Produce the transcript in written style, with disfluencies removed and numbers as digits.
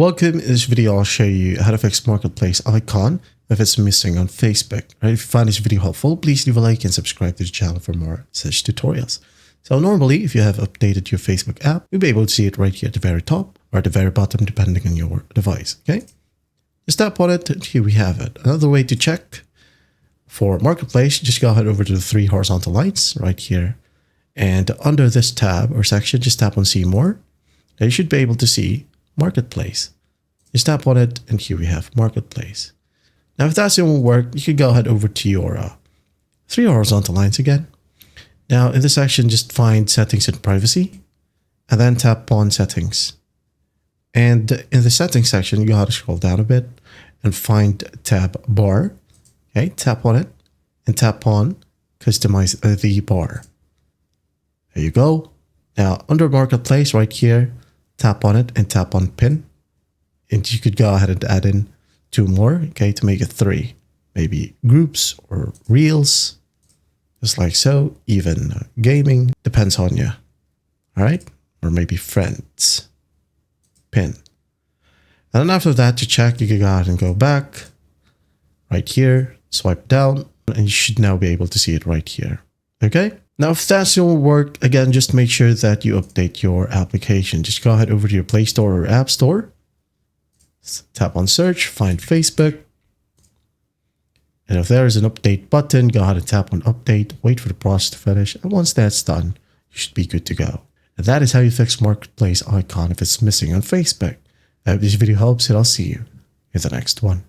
Welcome. In this video, I'll show you how to fix Marketplace icon if it's missing on Facebook. Right? If you find this video helpful, please leave a like and subscribe to the channel for more such tutorials. So normally, if you have updated your Facebook app, you'll be able to see it right here at the very top or at the very bottom, depending on your device. Okay, just tap on it, and here we have it. Another way to check for Marketplace, just go ahead over to the three horizontal lines right here. And under this tab or section, just tap on See More. Now you should be able to see Marketplace. Just tap on it, and here we have Marketplace. Now, if that doesn't work, you can go ahead over to your three horizontal lines again. Now, in this section, just find Settings and Privacy, and then tap on Settings. And in the Settings section, you go ahead and scroll down a bit and find Tab Bar. Okay, tap on it and tap on Customize the bar. There you go. Now, under Marketplace right here, tap on it and tap on Pin. And you could go ahead and add in two more, okay, to make it three. Maybe groups or reels, just like so. Even gaming, depends on you. All right, or maybe friends. Pin. And then after that, to check, you can go ahead and go back right here, swipe down, and you should now be able to see it right here. Okay. Now, if that still won't work, again, just make sure that you update your application. Just go ahead over to your Play Store or App Store. Tap on Search, find Facebook. And if there is an update button, go ahead and tap on Update, wait for the process to finish. And once that's done, you should be good to go. And that is how you fix Marketplace icon if it's missing on Facebook. I hope this video helps, and I'll see you in the next one.